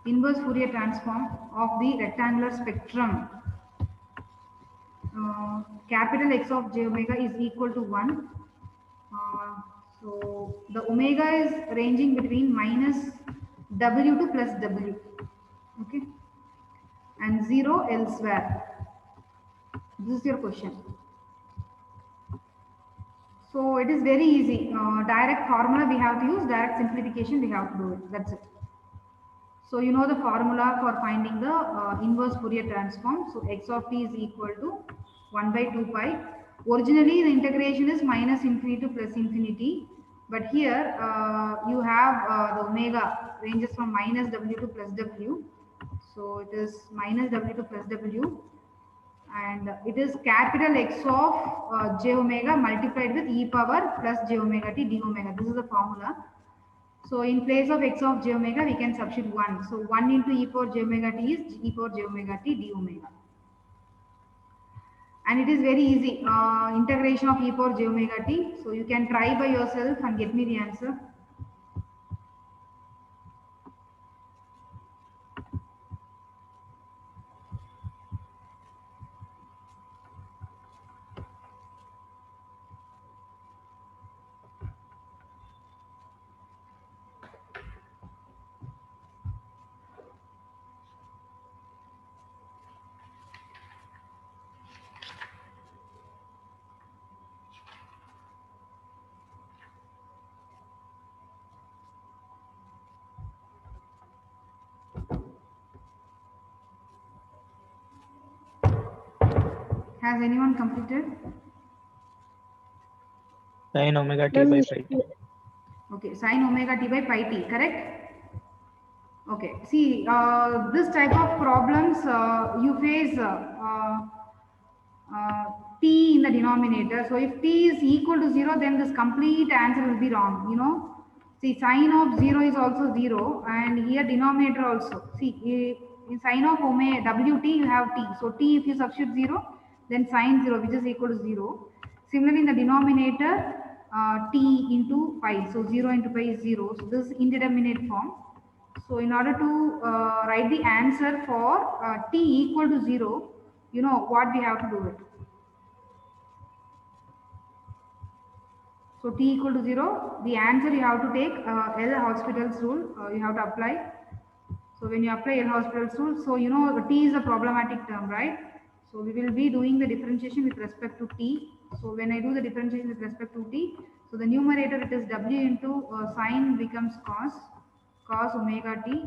inverse Fourier transform of the rectangular spectrum. Capital X of j omega is equal to 1. So the omega is ranging between minus w to plus w, okay, and 0 elsewhere. This is your question. So it is very easy. Direct formula we have to use, direct simplification we have to do it. That's it. So you know the formula for finding the inverse Fourier transform. So x of t is equal to 1 by 2 pi. Originally the integration is minus infinity to plus infinity. But here you have the omega ranges from minus w to plus w. So it is minus w to plus w. And it is capital X of j omega multiplied with e power plus j omega t d omega. This is the formula. So in place of x of j omega, we can substitute 1. So 1 into e power j omega t is e power j omega t d omega. And it is very easy. Integration of e power j omega t. So you can try by yourself and get me the answer. Has anyone completed? Sin omega t by pi t. Okay, sin omega t by pi t, correct? Okay, see, this type of problems you face t in the denominator. So if t is equal to 0, then this complete answer will be wrong, you know. See, sine of 0 is also 0, and here denominator also. See, in sine of omega wt you have t. So t, if you substitute 0, then sine 0, which is equal to 0. Similarly, in the denominator, t into pi. So 0 into pi is 0. So this is indeterminate form. So in order to write the answer for t equal to 0, you know what we have to do it. So t equal to 0, the answer you have to take L'Hospital's rule, you have to apply. So when you apply L'Hospital's rule, so you know t is a problematic term, right? So we will be doing the differentiation with respect to t. So when I do the differentiation with respect to t, so the numerator it is w into sine becomes cos omega t,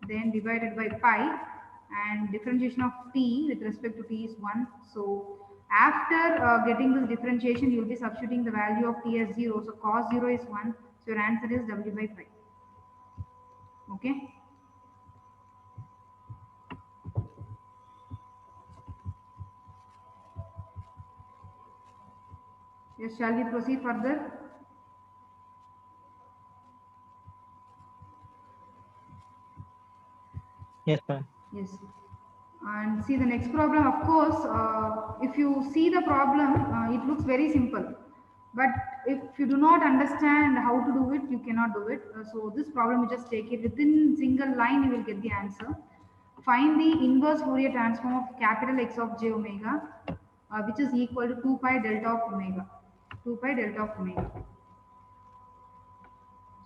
then divided by pi, and differentiation of t with respect to t is 1. So after getting this differentiation, you will be substituting the value of t as 0. So cos 0 is 1. So your answer is w by pi. Okay. Yes, shall we proceed further? Yes, ma'am. Yes. And see the next problem, of course, if you see the problem, it looks very simple. But if you do not understand how to do it, you cannot do it. So this problem, you just take it within single line, you will get the answer. Find the inverse Fourier transform of capital X of j omega, which is equal to 2 pi delta of omega. 2 pi delta of omega.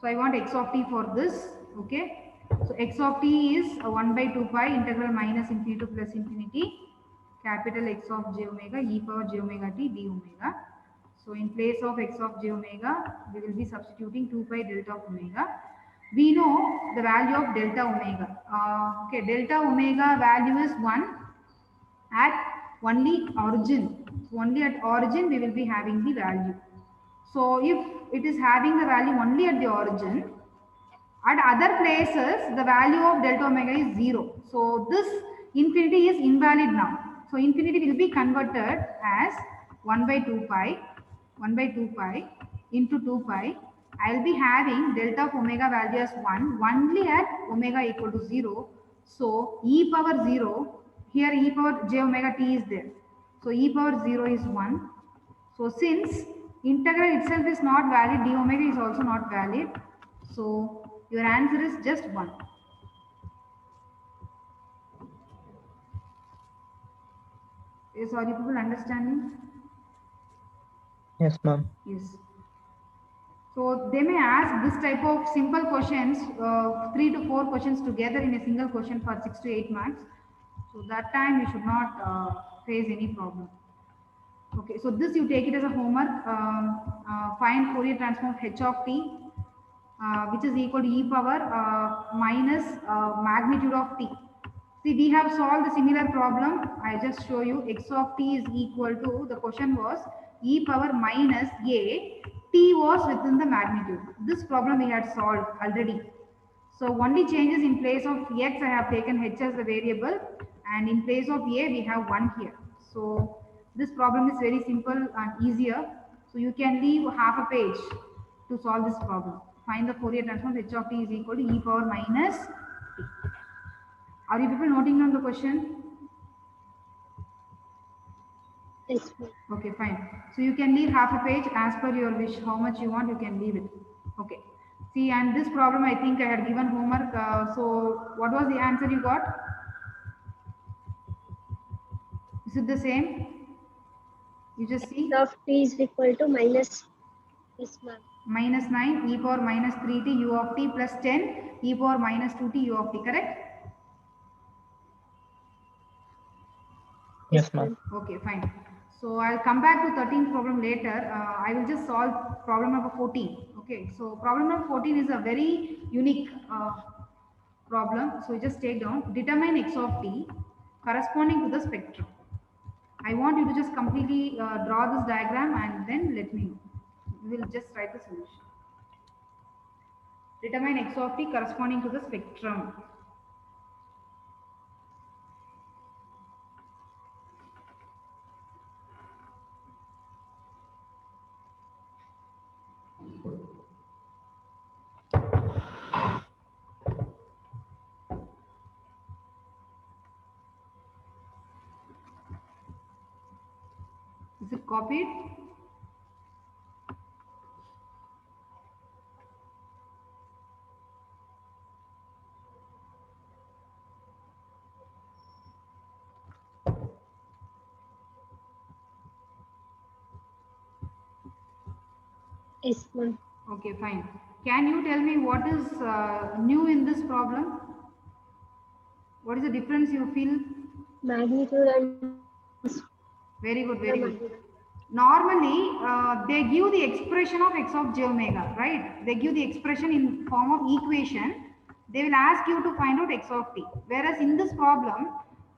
So I want x of t for this, okay. So x of t is 1 by 2 pi integral minus infinity to plus infinity capital X of j omega e power j omega t d omega. So in place of x of j omega, we will be substituting 2 pi delta of omega. We know the value of delta omega. Okay, delta omega value is 1 at only origin. So only at origin we will be having the value. So if it is having the value only at the origin, at other places the value of delta omega is 0. So this infinity is invalid now. So infinity will be converted as 1 by 2 pi, 1 by 2 pi into 2 pi. I will be having delta of omega value as 1 only at omega equal to 0. So e power 0, here e power j omega t is there. So e power 0 is 1. So since integral itself is not valid, d omega is also not valid. So your answer is just 1. Is all you people understanding? Yes, ma'am. Yes. So they may ask this type of simple questions, 3 to 4 questions together in a single question for 6 to 8 marks. So that time you should not face any problem. Okay, so this you take it as a homework. Find Fourier transform of h of t, which is equal to e power minus magnitude of t. See, we have solved the similar problem. I just show you x of t is equal to, the question was e power minus a, t was within the magnitude. This problem we had solved already. So only changes in place of x, I have taken h as the variable, and in place of a, we have 1 here. So this problem is very simple and easier. So you can leave half a page to solve this problem. Find the Fourier transform h of t is equal to e power minus t. Are you people noting down the question? Yes, ma'am. Okay, fine. So you can leave half a page as per your wish. How much you want, you can leave it. Okay. See, and this problem, I think I had given homework. So what was the answer you got? Is it the same? You just see X of t is equal to minus. Yes, ma'am. minus 9 e power minus 3t u of t plus 10 e power minus 2t u of t, correct? Yes, ma'am. Okay, fine. So I'll come back to 13th problem later. I will just solve problem number 14. Okay, so problem number 14 is a very unique problem. So you just take down, determine x of t corresponding to the spectrum. I want you to just completely draw this diagram and then let me know. We will just write the solution. Determine x of t corresponding to the spectrum. Is it copied? Yes, ma'am. Okay, fine. Can you tell me what is new in this problem? What is the difference you feel? Magnitude and Very good, very good. Normally, they give the expression of x of j omega, right? They give the expression in form of equation. They will ask you to find out x of t. Whereas in this problem,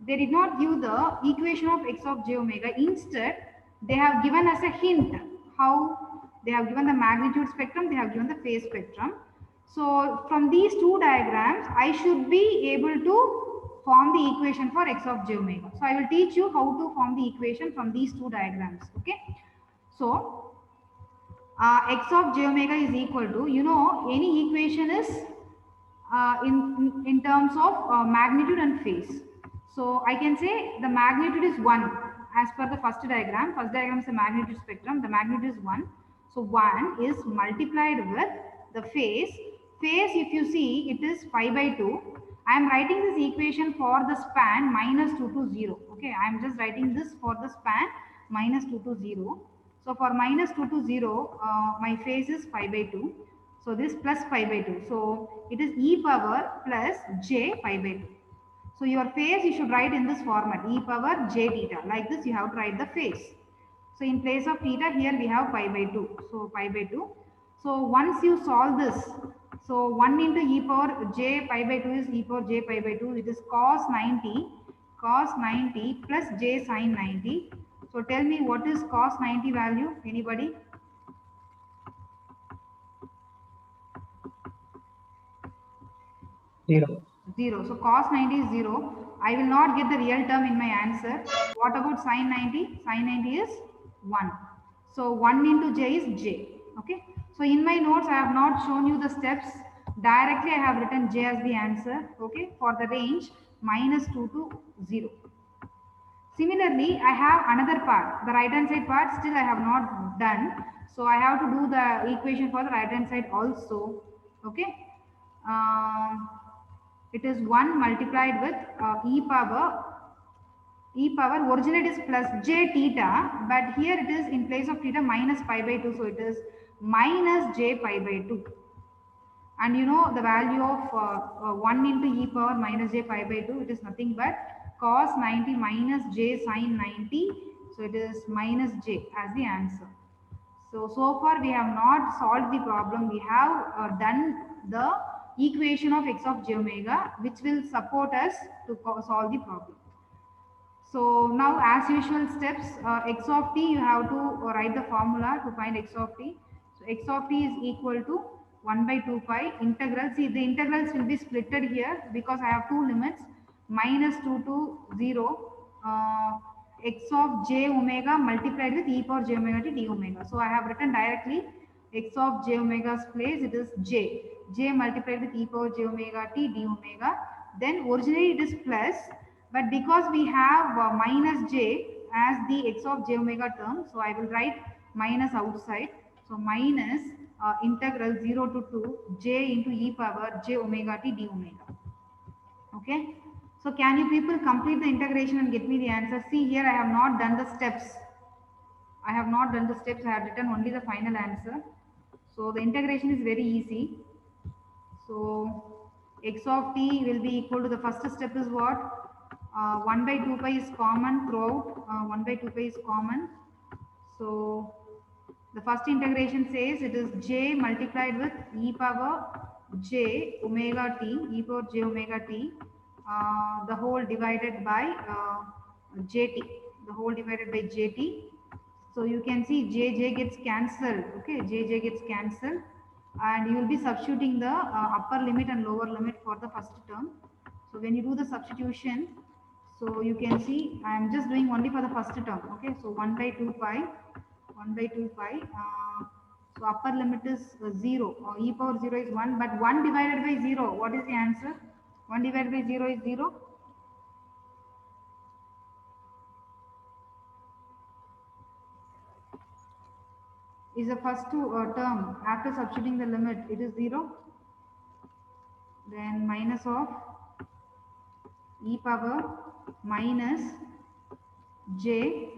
they did not give the equation of x of j omega. Instead, they have given us a hint how they have given the magnitude spectrum, they have given the phase spectrum. So from these two diagrams, I should be able to form the equation for x of j omega. So I will teach you how to form the equation from these two diagrams. Okay. So x of j omega is equal to, you know, any equation is in terms of magnitude and phase. So I can say the magnitude is 1 as per the first diagram. First diagram is the magnitude spectrum. The magnitude is 1. So 1 is multiplied with the phase. Phase, if you see, it is pi by 2. I am writing this equation for the span minus 2 to 0. Okay, I am just writing this for the span minus 2 to 0. So for minus 2 to 0, my phase is pi by 2. So this plus pi by 2. So it is e power plus j pi by 2. So your phase you should write in this format, e power j theta. Like this you have to write the phase. So in place of theta here we have pi by 2. So pi by 2. So once you solve this, so 1 into e power j pi by 2 is e power j pi by 2. It is cos 90 plus j sin 90. So tell me what is cos 90 value? Anybody? 0. 0. So cos 90 is 0. I will not get the real term in my answer. What about sin 90? Sin 90 is 1. So 1 into j is j. Okay. So in my notes, I have not shown you the steps. Directly, I have written j as the answer. Okay. For the range minus 2 to 0. Similarly, I have another part. The right hand side part still I have not done. So I have to do the equation for the right hand side also. Okay. It is 1 multiplied with e power e power, originally it is plus j theta, but here it is in place of theta minus pi by 2, so it is minus j pi by 2. And you know the value of 1 into e power minus j pi by 2, it is nothing but cos 90 minus j sin 90. So it is minus j as the answer. So far we have not solved the problem. We have done the equation of x of j omega, which will support us to solve the problem. So now as usual steps, x of t, you have to write the formula to find x of t. So x of t is equal to 1 by 2 pi integral. See, the integrals will be splitted here because I have two limits, minus 2 to 0, x of j omega multiplied with e power j omega t d omega. So I have written directly x of j omega's place, it is j multiplied with e power j omega t d omega. Then originally it is plus, but because we have minus j as the x of j omega term, so I will write minus outside. So minus integral 0 to 2 j into e power j omega t d omega. Okay. So can you people complete the integration and get me the answer? See here, I have not done the steps. I have not done the steps. I have written only the final answer. So the integration is very easy. So x of t will be equal to, the first step is what? 1 by 2 pi is common throughout. 1 by 2 pi is common. So the first integration says it is j multiplied with e power j omega t, e power j omega t, the whole divided by jt, the whole divided by jt. So you can see j gets cancelled. Okay, j gets cancelled, and you will be substituting the upper limit and lower limit for the first term. So when you do the substitution, so you can see I am just doing only for the first term. Okay, so 1 by 2 pi, 1 by 2 pi. So upper limit is 0, or e power 0 is 1, but 1 divided by 0, what is the answer? 1 divided by 0 is 0. Is the first term after substituting the limit, it is 0. Then minus of e power minus j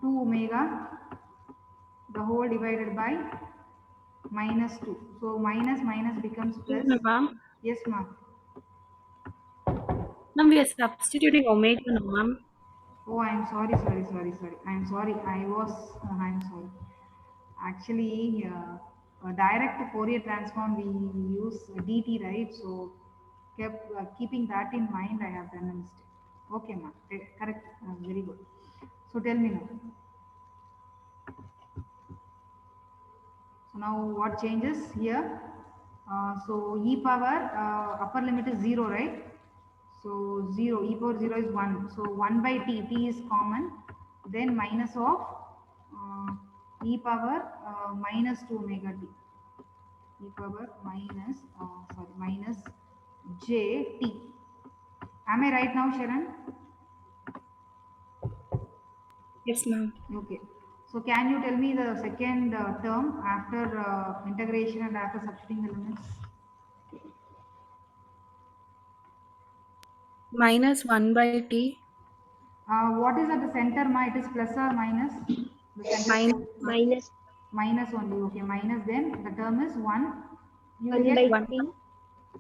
2 omega, the whole divided by minus 2. So minus minus becomes plus. Ma'am. Yes, ma'am. Ma'am, we are substituting omega now, ma'am. Oh, I am sorry. I am sorry. I am sorry. Actually, direct Fourier transform, we use dt, right? So, keeping that in mind, I have done a mistake. Okay, ma'am. Correct. Very good. So, tell me now. So, now what changes here? So, e power, upper limit is 0, right? So 0, e power 0 is 1. So 1 by t is common. Then minus of e power minus 2 omega t. E power minus, minus j t. Am I right now, Sharon? Yes, ma'am. Okay. So can you tell me the second term after integration and after substituting the limits? Minus 1 by t. What is at the center, ma? It is plus or minus? The center Minus. Minus only. Okay, minus, then the term is 1. You 1 get by one. 3.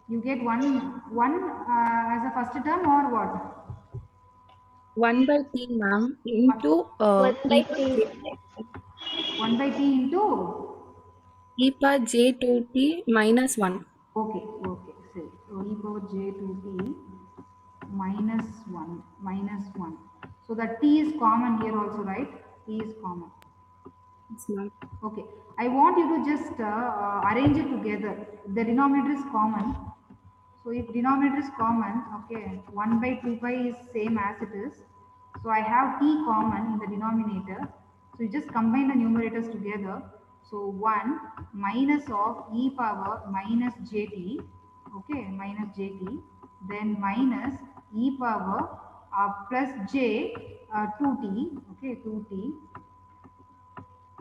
you get one as a first term, or what? 1 by t, ma'am, into 1 by e 3. 1 by t into, power j 2t minus 1. okay, so e power j 2t minus 1. So the t is common here also, right? T is common. Yes, ma'am. Okay, I want you to just arrange it together. The denominator is common. So if denominator is common, okay, 1 by 2 pi is same as it is. So I have t common in the denominator. So you just combine the numerators together. So 1 minus of e power minus jt, okay, minus jt, then minus e power plus j 2t, okay, 2t,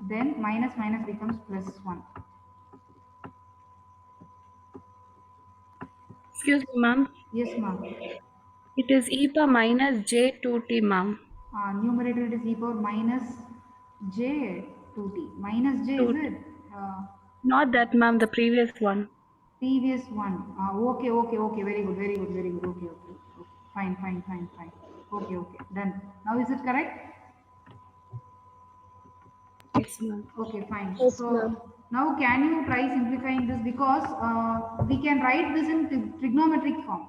then minus minus becomes plus 1. Excuse me, ma'am. Yes, ma'am. It is e power minus j2t, ma'am. Numerator it is e power minus j 2t. Minus j is 2t. it? Not that, ma'am, the previous one. Previous one. Okay. Very good. Okay. Fine. Okay. Done. Now is it correct? Yes, ma'am. Okay, fine. Yes, So ma'am. now can you try simplifying this, because we can write this in trigonometric form.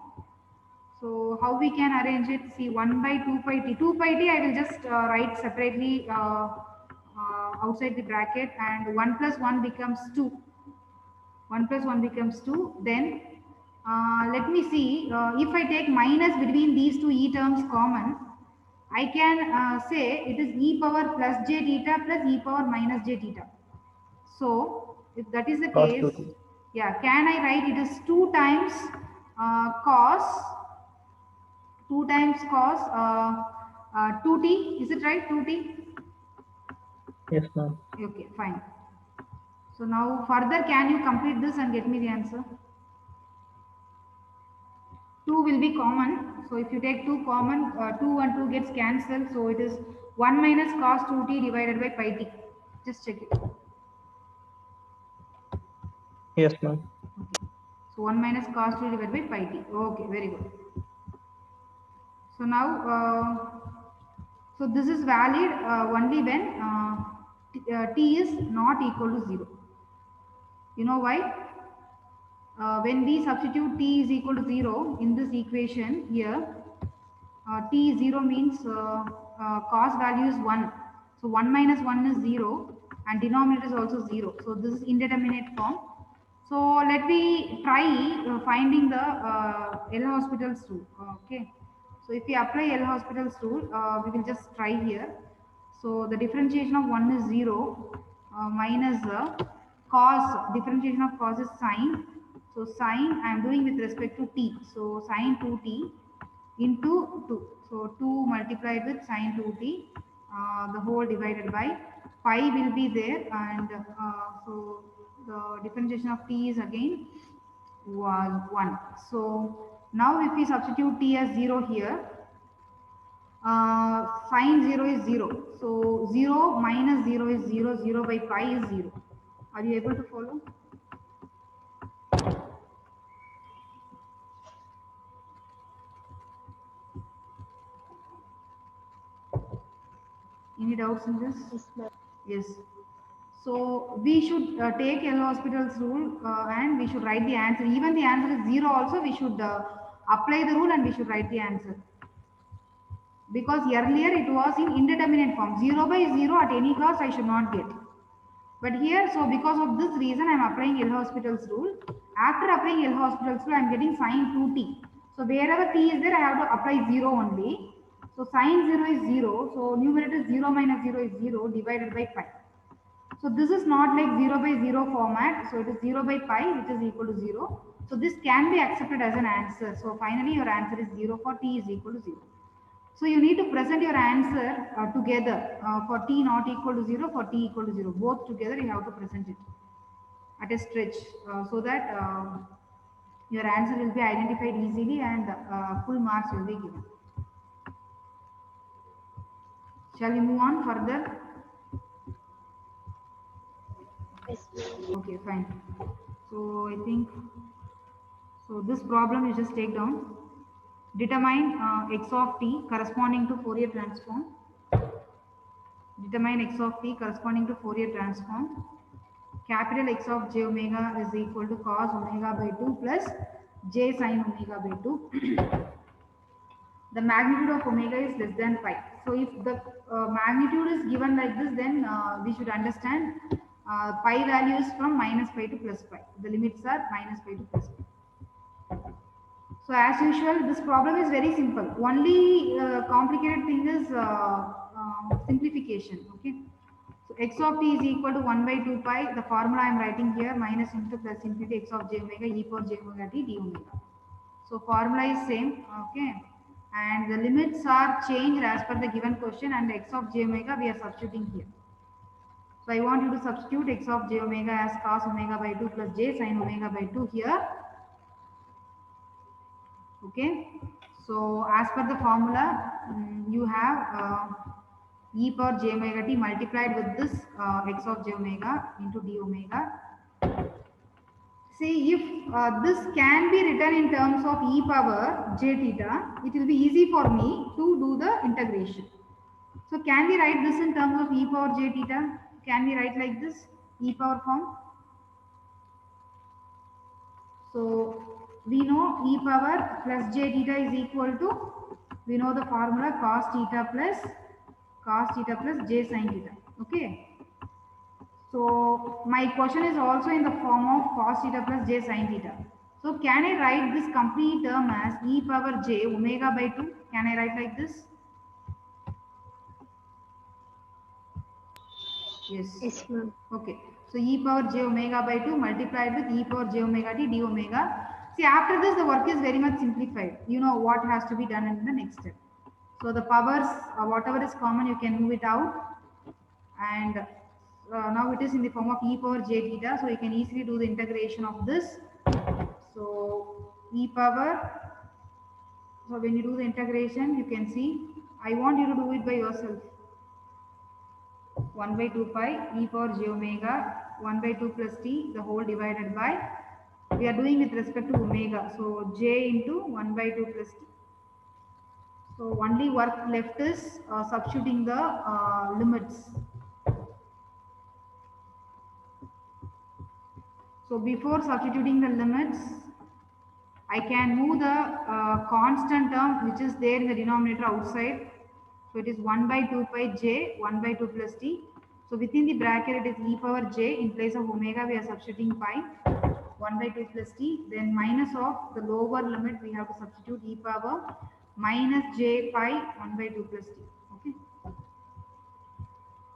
So how we can arrange it? See, 1 by 2 pi t. 2 pi t I will just write separately outside the bracket, and 1 plus 1 becomes 2. 1 plus 1 becomes 2. Then let me see, if I take minus between these two e terms common, I can say it is e power plus j theta plus e power minus j theta. So if that is the Cos case, 2t. yeah, can I write it as 2 times cos 2 times cos 2t? Is it right? 2t? Yes, ma'am. Okay, fine. So now further, can you complete this and get me the answer? 2 will be common. So if you take 2 common, 2 and 2 gets cancelled. So it is 1 minus cos 2t divided by pi t. Just check it. Yes, ma'am. Okay. So 1 minus cos 2 divided by pi t. Okay, very good. So now, so this is valid only when t is not equal to 0. You know why? When we substitute t is equal to 0 in this equation here, t 0 means cos value is 1. So 1 minus 1 is 0 and denominator is also 0. So this is indeterminate form. So let me try finding the L'Hospital's rule. Okay. So if we apply L'Hospital's rule, we will just try here. So the differentiation of 1 is 0 minus cos, differentiation of cos is sine. So sine I am doing with respect to t. So sine 2t into 2. So 2 multiplied with sine 2t, the whole divided by pi will be there, and so the differentiation of t is again was 1. So now if we substitute t as 0 here, sine 0 is 0. So 0 minus 0 is 0, 0 by pi is 0. Are you able to follow? Any doubts in this? Yes, ma'am. Yes. So we should take L'Hospital's rule and we should write the answer. Even the answer is 0 also, we should apply the rule and we should write the answer. Because earlier it was in indeterminate form. 0 by 0 at any cost I should not get. But here, so because of this reason, I am applying L'Hospital's rule. After applying L'Hospital's rule, I am getting sine 2t. So wherever t is there, I have to apply 0 only. So sine 0 is 0. So numerator 0 minus 0 is 0 divided by pi. So this is not like 0 by 0 format. So it is 0 by pi, which is equal to 0. So this can be accepted as an answer. So finally your answer is 0 for t is equal to 0. So you need to present your answer together for t not equal to 0, for t equal to 0. Both together you have to present it at a stretch so that your answer will be identified easily and full marks will be given. Shall we move on further? Yes, ma'am. Okay, fine. So I think, so this problem you just take down. Determine x of t corresponding to Fourier transform. Determine x of t corresponding to Fourier transform. Capital X of j omega is equal to cos omega by 2 plus j sin omega by 2. The magnitude of omega is less than pi. So if the magnitude is given like this, then we should understand pi values from minus pi to plus pi. The limits are minus pi to plus pi. So as usual, this problem is very simple. Only complicated thing is simplification. Okay. So x of t is equal to 1 by 2 pi. The formula I am writing here, minus into plus infinity x of j omega e power j omega t d omega. So formula is same. Okay. And the limits are changed as per the given question, and x of j omega we are substituting here. So I want you to substitute x of j omega as cos omega by 2 plus j sin omega by 2 here. Okay. So as per the formula, you have e power j omega t multiplied with this x of j omega into d omega. See, if this can be written in terms of e power j theta, it will be easy for me to do the integration. So can we write this in terms of e power j theta? Can we write like this, e power form? So we know e power plus j theta is equal to, we know the formula cos theta plus j sin theta. Okay. So my question is also in the form of cos theta plus j sin theta. So can I write this complete term as e power j omega by 2? Can I write like this? Yes. Yes, ma'am. Okay. So e power j omega by 2 multiplied with e power j omega t d omega. See, after this the work is very much simplified. You know what has to be done in the next step. So the powers, whatever is common, you can move it out. And now it is in the form of e power j theta. So you can easily do the integration of this. So e power, so when you do the integration, you can see, I want you to do it by yourself. 1 by 2 pi e power j omega 1 by 2 plus t the whole divided by, we are doing with respect to omega, so j into 1 by 2 plus t. So only work left is substituting the limits. So before substituting the limits, I can move the constant term which is there in the denominator outside. So it is 1 by 2 pi j 1 by 2 plus t. So within the bracket it is e power j, in place of omega we are substituting pi 1 by 2 plus t. Then minus of the lower limit we have to substitute e power minus j pi 1 by 2 plus t. Okay.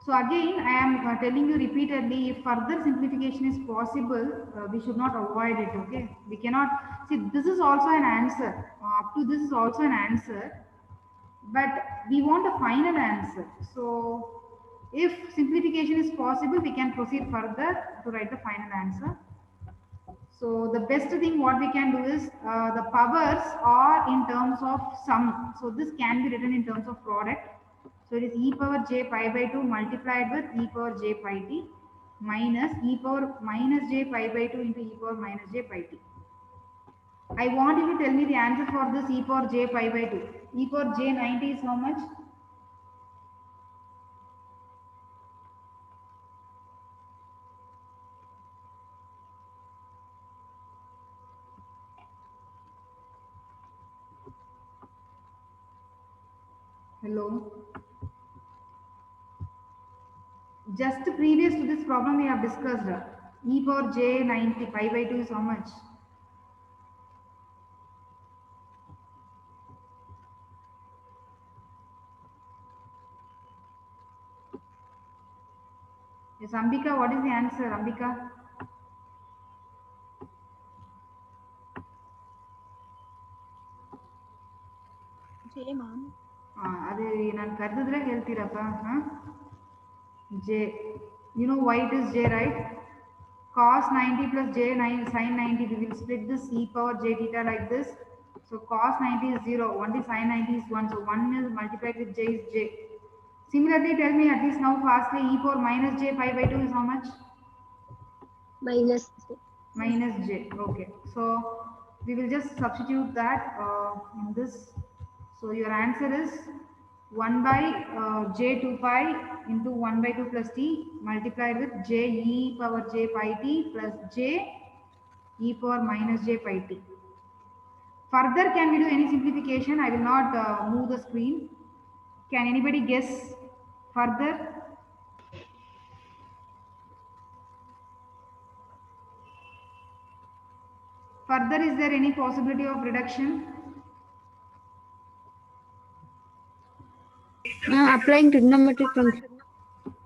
So again I am telling you repeatedly, if further simplification is possible, we should not avoid it. Okay. We cannot, see, this is also an answer. Up to this is also an answer. But we want a final answer. So if simplification is possible, we can proceed further to write the final answer. So the best thing what we can do is the powers are in terms of sum. So this can be written in terms of product. So it is e power j pi by 2 multiplied with e power j pi t minus e power minus j pi by 2 into e power minus j pi t. I want you to tell me the answer for this e power j pi by 2. E power j 90 is how much? Hello. Just previous to this problem we have discussed. E power j 90 pi by 2 is how much? Yes, Ambika, what is the answer, Ambika? J, ma'am. ಅದು ನಾನು ಕರೆದಿದ್ರೆ ಹೇಳ್ತೀರಪ್ಪ. J, you know why it is j, right? Cos 90 plus j 9 sin 90, we will split this e power j theta like this. So cos 90 is 0, only sin 90 is 1, so 1 is multiplied with j is j. Similarly, tell me at least now fastly, e power minus j pi by 2 is how much? Minus j. Minus j. Okay, so we will just substitute that in this. So your answer is 1 by j 2 pi into 1 by 2 plus t multiplied with j e power j pi t plus j e power minus j pi t. Further, can we do any simplification? I will not move the screen. Can anybody guess further? Further, is there any possibility of reduction? Applying trigonometric function.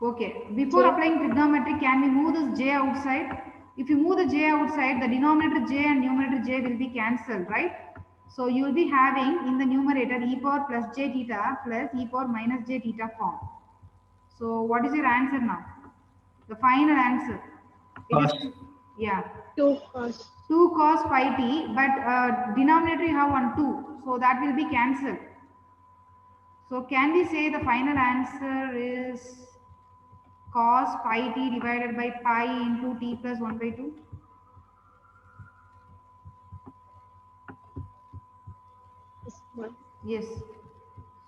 Okay, before applying trigonometry, can we move this j outside? If you move the j outside, the denominator j and numerator j will be cancelled, right? So you will be having in the numerator e power plus j theta plus e power minus j theta form. So what is your answer now? The final answer. Cos. Yeah. 2 cos. 2 cos pi t, but denominator you have 1 2. so that will be cancelled. So can we say the final answer is cos pi t divided by pi into t plus 1 by 2? Yes, ma'am. Yes.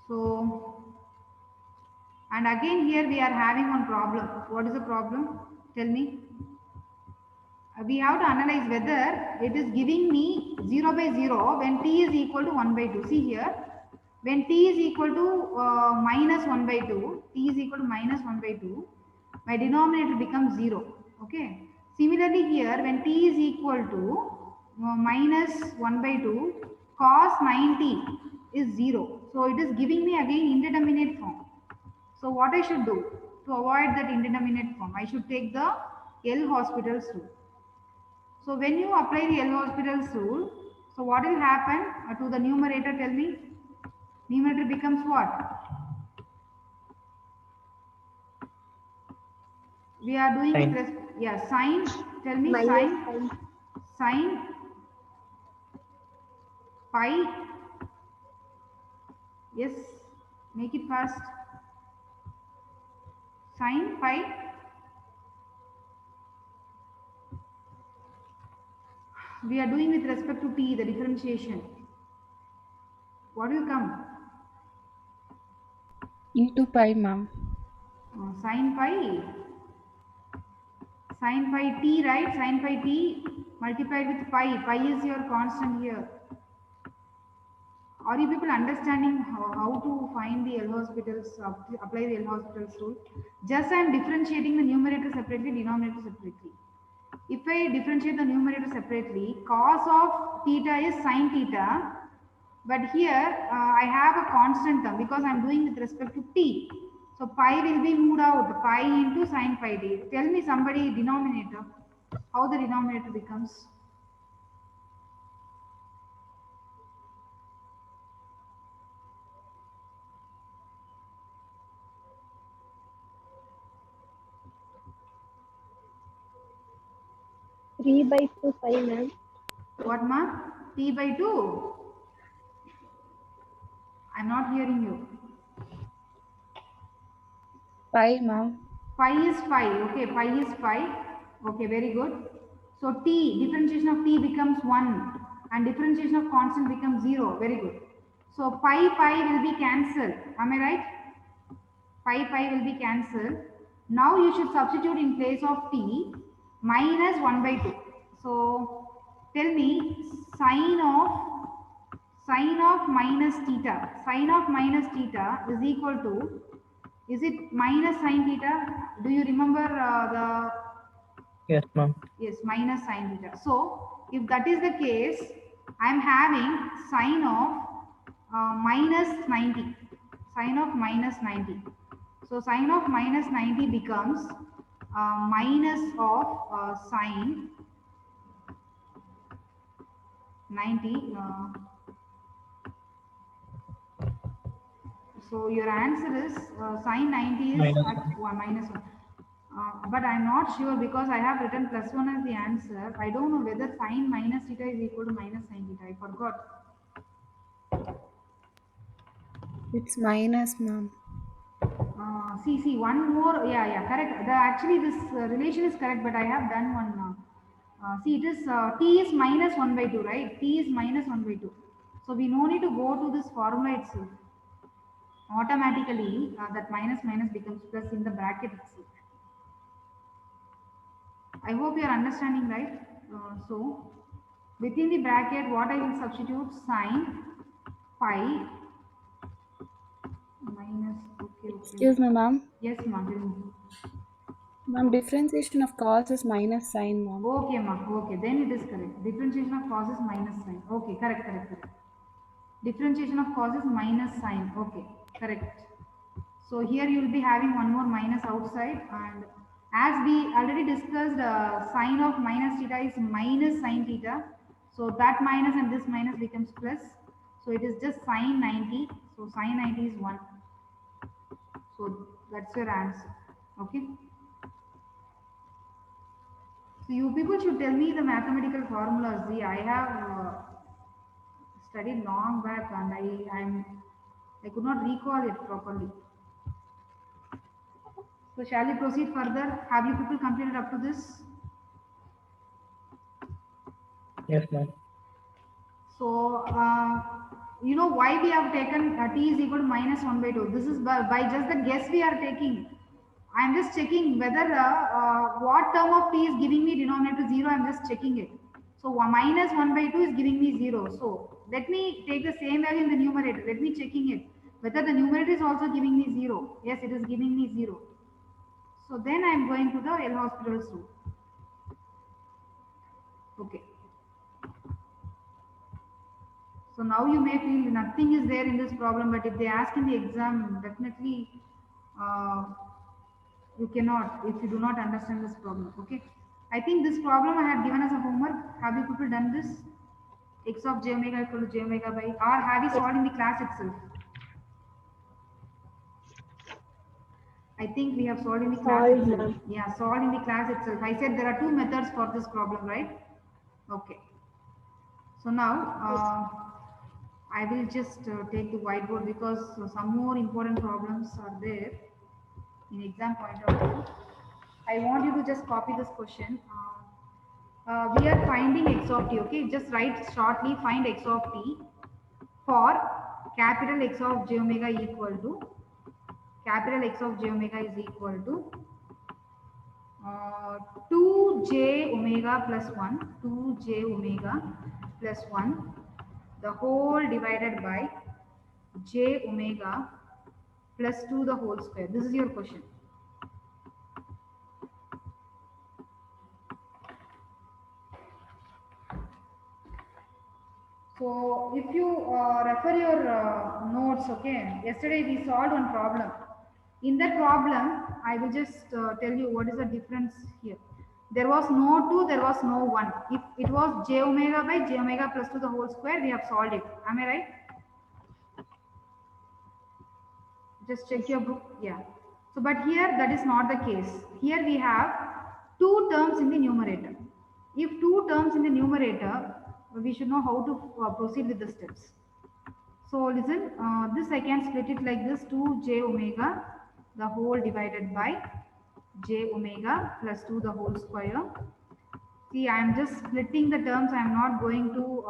So, and again here we are having one problem. What is the problem? Tell me. We have to analyze whether it is giving me 0 by 0 when t is equal to 1 by 2. See here, when t is equal to minus 1 by 2, t is equal to minus 1 by 2, my denominator becomes 0. Okay. Similarly here, when t is equal to minus 1 by 2, cos 90 is 0. So it is giving me again indeterminate form. So what I should do to avoid that indeterminate form? I should take the L'Hospital's rule. So when you apply the L'Hospital's rule, so what will happen to the numerator? Tell me. Numerator becomes what? We are doing Sine. with yeah, sine. Tell me Minus sine. Sine pi. Yes, make it fast. Sine pi. We are doing with respect to t, the differentiation. What will come? Into pi, ma'am. Sine pi. Sine pi t, right? Sine pi t multiplied with pi. Pi is your constant here. Are you people understanding how to find the L'Hospital's, apply the L'Hospital's rule? Just I am differentiating the numerator separately, denominator separately. If I differentiate the numerator separately, cos of theta is sine theta, but here I have a constant term because I am doing with respect to t. So pi will be moved out, pi into sine pi d. Tell me somebody denominator, how the denominator becomes. 3 by 2 pi, ma'am. What ma? T by 2. I am not hearing you. Pi, ma'am. Pi is pi. Okay, pi is pi. Okay, very good. So t, differentiation of t becomes 1 and differentiation of constant becomes 0. Very good. So pi will be cancelled. Am I right? Pi will be cancelled. Now you should substitute in place of t minus 1 by 2. So tell me sine of minus theta. Sine of minus theta is equal to, is it minus sine theta? Do you remember Yes, ma'am. yes, minus sine theta. So if that is the case, I am having sine of minus 90. Sine of minus 90. So sine of minus 90 becomes minus of sine 90. So your answer is sine 90 is Minus at minus 1. But I'm not sure because I have written plus 1 as the answer. I don't know whether sine minus theta is equal to minus sine theta. I forgot. It's minus, ma'am. See, one more. Yeah, correct. Actually, this relation is correct, but I have done one. See, it is t is minus 1 by 2, right? T is minus 1 by 2. So we no need to go to this formula itself. Automatically, that minus becomes plus in the bracket itself. I hope you are understanding, right? So within the bracket, what I will substitute? Sine pi minus. Okay. Excuse me, ma'am. Yes, ma'am. Tell me. Ma'am, differentiation of cos is minus sine, ma'am. Okay, ma. Okay, then it is correct. Differentiation of cos is minus sine. Okay, correct. Differentiation of cos is minus sine. Okay, correct. So here you will be having one more minus outside, and as we already discussed, sine of minus theta is minus sine theta. So that minus and this minus becomes plus. So it is just sine 90. So sine 90 is 1. So that's your answer. Okay. So you people should tell me the mathematical formulas. See, I have studied long back and I could not recall it properly. So shall we proceed further? Have you people completed up to this? Yes, ma'am. So, you know why we have taken t is equal to minus 1 by 2. This is by just the guess we are taking. I am just checking whether what term of t is giving me denominator 0. I am just checking it. So, minus 1 by 2 is giving me 0. So, let me take the same value in the numerator. Let me checking it. Whether the numerator is also giving me 0. Yes, it is giving me 0. So, then I am going to the L'Hospital's rule. Okay. So now you may feel nothing is there in this problem, but if they ask in the exam, definitely you cannot if you do not understand this problem. Okay. I think this problem I had given as a homework. Have you people done this? X of j omega equal to j omega by, or have you solved in the class itself? I think we have solved in the class Solved, itself. ma'am. Yeah, solved in the class itself. I said there are two methods for this problem, right? Okay. So now I will just take the whiteboard because some more important problems are there in exam point of view. I want you to just copy this question. We are finding x of t, okay? Just write shortly, find x of t for capital X of j omega equal to, capital X of j omega is equal to 2j omega plus 1, 2j omega plus 1, the whole divided by j omega plus 2 the whole square. This is your question. So if you refer your notes, okay, yesterday we solved one problem. In that problem, I will just tell you what is the difference here. There was no 2, there was no 1. If it was j omega by j omega plus 2 the whole square, we have solved it. Am I right? Just check your book. Yeah. So, but here that is not the case. Here we have two terms in the numerator. If two terms in the numerator, we should know how to proceed with the steps. So listen, this I can split it like this: 2j omega, the whole divided by j omega plus 2 the whole square. See, I am just splitting the terms. I am not going to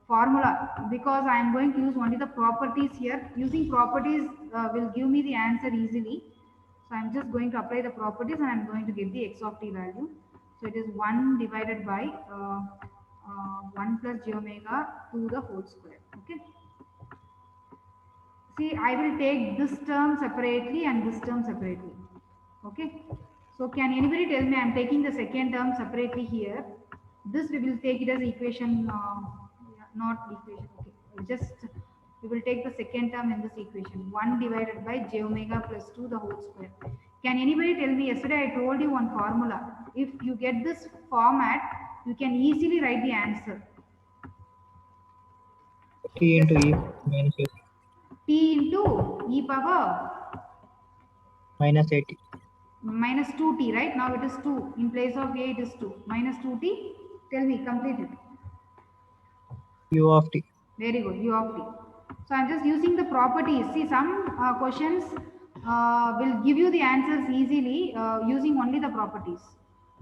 formula because I am going to use only the properties here. Using properties will give me the answer easily. So I am just going to apply the properties and I am going to get the x of t value. So it is 1 divided by 1 plus j omega to the whole square. Okay. See, I will take this term separately and this term separately. Okay. So can anybody tell me, I am taking the second term separately here. This we will take it as equation, not equation. Okay. Just we will take the second term in this equation. 1 divided by j omega plus 2 the whole square. Can anybody tell me, yesterday I told you one formula. If you get this format, you can easily write the answer. T into e minus 80. T into e power Minus 80. minus 2t, right? Now it is 2. In place of a, it is 2. Minus 2t. Tell me, complete it. U of t. Very good, u of t. So I'm just using the properties. See, some questions will give you the answers easily using only the properties.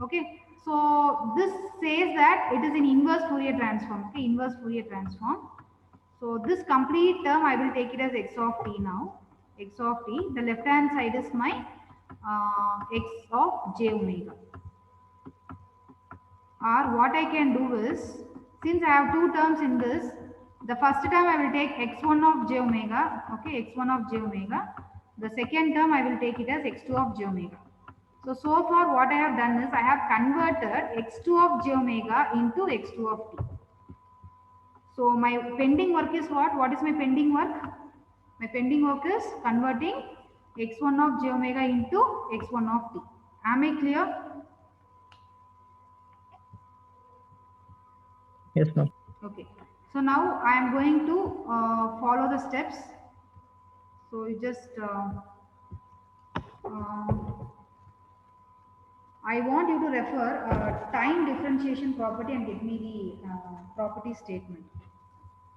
Okay. So this says that it is an inverse Fourier transform. Okay, inverse Fourier transform. So this complete term I will take it as x of t now. X of t. The left hand side is my x of j omega. Or what I can do is, since I have two terms in this, the first term I will take x1 of j omega, okay, x1 of j omega. The second term I will take it as x2 of j omega. So far what I have done is I have converted x2 of j omega into x2 of t. So my pending work is what? What is my pending work? My pending work is converting x1 of j omega into x1 of t. Am I clear? Yes, ma'am. Okay. So now I am going to follow the steps. So you just I want you to refer time differentiation property and give me the property statement.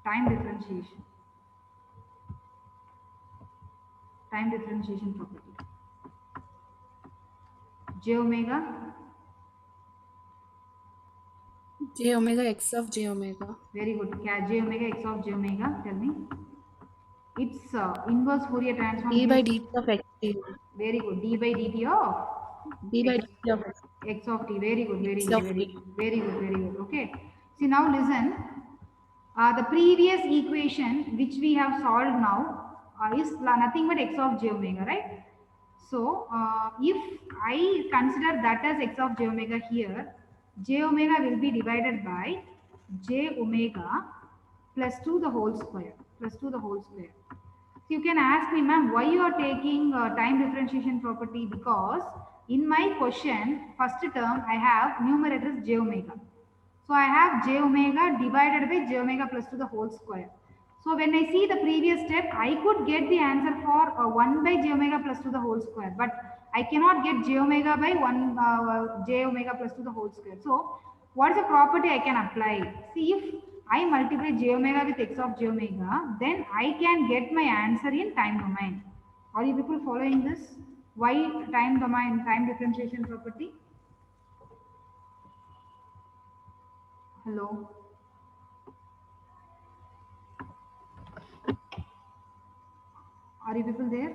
time differentiation. Time differentiation property. J omega. J omega x of j omega. Very good. J omega x of j omega. Tell me. Its inverse Fourier transform D by gives. dt of x t. Very good. D by dt of D by x, dt of x. x of t. Very good. Very X good. of Very t. very good. Very good. Okay. See now listen. The previous equation which we have solved now is nothing but x of j omega, right? So if I consider that as x of j omega here, j omega will be divided by j omega plus 2 the whole square, plus 2 the whole square. So you can ask me, ma'am, why you are taking time differentiation property? Because in my question, first term I have numerator is j omega. So I have j omega divided by j omega plus 2 the whole square. So when I see the previous step, I could get the answer for 1 by j omega plus 2 the whole square. But I cannot get j omega by 1 j omega plus 2 the whole square. So what is the property I can apply? See, if I multiply j omega with x of j omega, then I can get my answer in time domain. Are you people following this? Why time domain, time differentiation property? Hello? Are you people there?